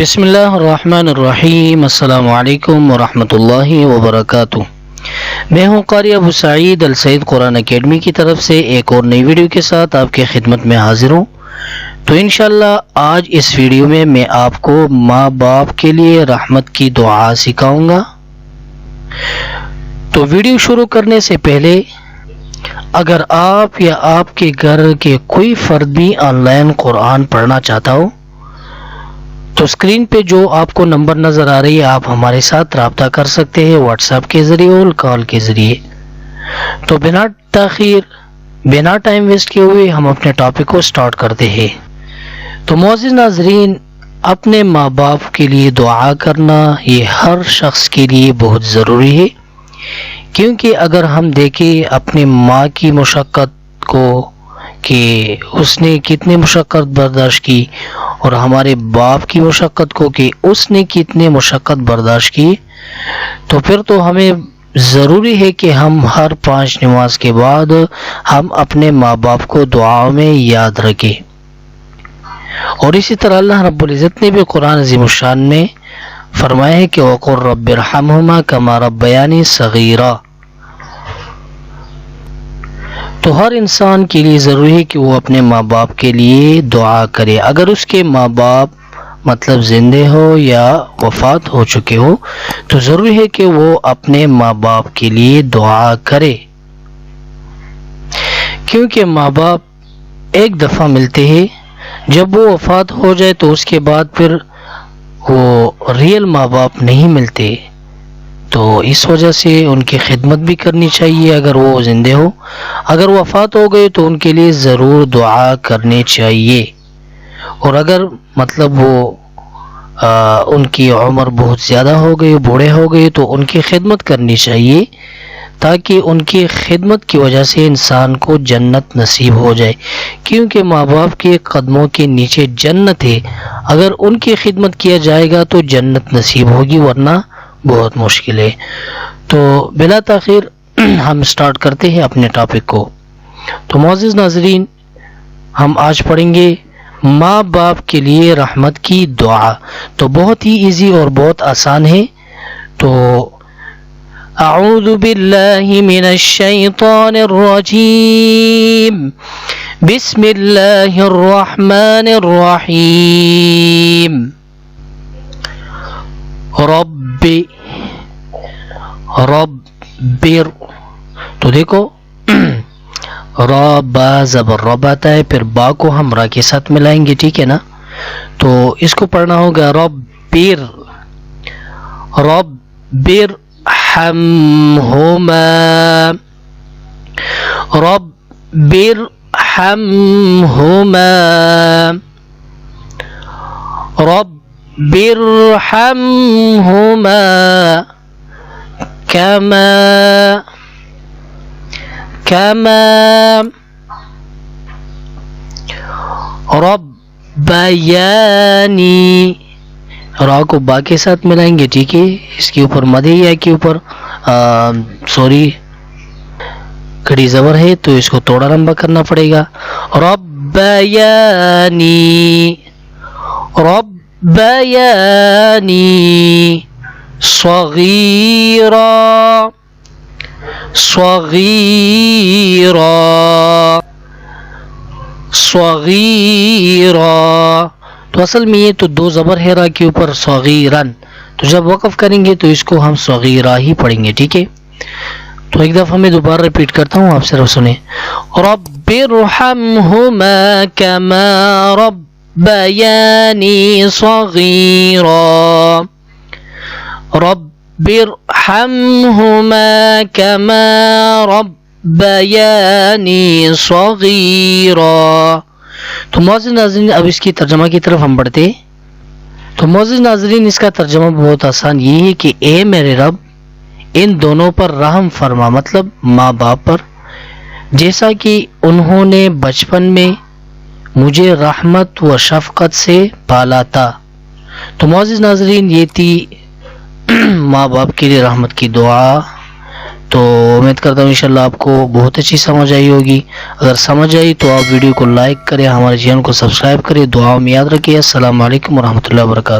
بسم اللہ الرحمن الرحیم۔ السلام علیکم ورحمۃ اللہ وبرکاتہ۔ میں ہوں قاری ابو سعید السعید قرآن اکیڈمی کی طرف سے ایک اور نئی ویڈیو کے ساتھ آپ کی خدمت میں حاضر ہوں۔ تو انشاءاللہ آج اس ویڈیو میں آپ کو ماں باپ کے لیے رحمت کی دعا سکھاؤں گا۔ تو ویڈیو شروع کرنے سے پہلے اگر آپ یا آپ کے گھر کے کوئی فرد بھی آن لائن قرآن پڑھنا چاہتا ہو تو اسکرین پہ جو آپ کو نمبر نظر آ رہی ہے آپ ہمارے ساتھ رابطہ کر سکتے ہیں، واٹس ایپ کے ذریعے اور کال کے ذریعے۔ تو بنا تاخیر بنا ٹائم ویسٹ کیے ہوئے ہم اپنے ٹاپک کو سٹارٹ کرتے ہیں۔ تو معزز ناظرین، اپنے ماں باپ کے لیے دعا کرنا یہ ہر شخص کے لیے بہت ضروری ہے، کیونکہ اگر ہم دیکھیں اپنی ماں کی مشقت کو کہ اس نے کتنے مشقت برداشت کی اور ہمارے باپ کی مشقت کو کہ اس نے کتنے مشقت برداشت کی، تو پھر تو ہمیں ضروری ہے کہ ہم ہر 5 نماز کے بعد ہم اپنے ماں باپ کو دعاؤں میں یاد رکھیں۔ اور اسی طرح اللہ رب العزت نے بھی قرآن عظیم الشان میں فرمایا ہے کہ وَقُلْ رَبِّ ارْحَمْهُمَا كَمَا رَبَّيَانِي صَغِيرًا۔ تو ہر انسان کے لیے ضروری ہے کہ وہ اپنے ماں باپ کے لیے دعا کرے۔ اگر اس کے ماں باپ مطلب زندہ ہو یا وفات ہو چکے ہو تو ضروری ہے کہ وہ اپنے ماں باپ کے لیے دعا کرے، کیونکہ ماں باپ ایک دفعہ ملتے ہیں، جب وہ وفات ہو جائے تو اس کے بعد پھر وہ ریئل ماں باپ نہیں ملتے۔ تو اس وجہ سے ان کی خدمت بھی کرنی چاہیے اگر وہ زندہ ہو، اگر وفات ہو گئے تو ان کے لیے ضرور دعا کرنی چاہیے، اور اگر مطلب وہ ان کی عمر بہت زیادہ ہو گئی، بوڑھے ہو گئے، تو ان کی خدمت کرنی چاہیے، تاکہ ان کی خدمت کی وجہ سے انسان کو جنت نصیب ہو جائے، کیونکہ ماں باپ کے قدموں کے نیچے جنت ہے، اگر ان کی خدمت کیا جائے گا تو جنت نصیب ہوگی، ورنہ بہت مشکل ہے۔ تو بلا تاخیر ہم سٹارٹ کرتے ہیں اپنے ٹاپک کو۔ تو معزز ناظرین، ہم آج پڑھیں گے ماں باپ کے لیے رحمت کی دعا۔ تو بہت ہی ایزی اور بہت آسان ہے۔ تو اعوذ باللہ من الشیطان الرجیم، بسم اللہ الرحمن الرحیم۔ رب تو دیکھو را با زبر رب آتا ہے، پھر با کو ہم را کے ساتھ ملائیں گے، ٹھیک ہے نا؟ تو اس کو پڑھنا ہوگا رب ارحمہما، رب ارحمہما، رب ارحمہما کما ربیانی، را کو با کے ساتھ ملائیں گے، ٹھیک ہے؟ اس کے اوپر مد ہے، یا کے اوپر کڑی زبر ہے تو اس کو تھوڑا لمبا کرنا پڑے گا۔ ربیانی صغیرا تو اصل میں یہ تو 2 زبر ہے را کے اوپر، صغیرن، تو جب وقف کریں گے تو اس کو ہم صغیرہ ہی پڑھیں گے، ٹھیک ہے؟ تو ایک دفعہ میں دوبارہ ریپیٹ کرتا ہوں، آپ صرف سنیں۔ رب ارحمہما کما ربیانی صغیرا، رب ارحمہما کما ربیانی صغیرا۔ تو معزز ناظرین، اب اس کی ترجمہ کی طرف ہم بڑھتے۔ تو معزز ناظرین، اس کا ترجمہ بہت آسان یہ ہے کہ اے میرے رب، ان دونوں پر رحم فرما، مطلب ماں باپ پر، جیسا کہ انہوں نے بچپن میں مجھے رحمت و شفقت سے پالا تھا۔ تو معزز ناظرین، یہ تھی ماں باپ کے لیے رحمت کی دعا۔ تو امید کرتا ہوں انشاءاللہ آپ کو بہت اچھی سمجھ آئی ہوگی۔ اگر سمجھ آئی تو آپ ویڈیو کو لائک کریں، ہمارے چینل کو سبسکرائب کریں، دعاؤں میں یاد رکھیں۔ السلام علیکم ورحمۃ اللہ وبرکاتہ۔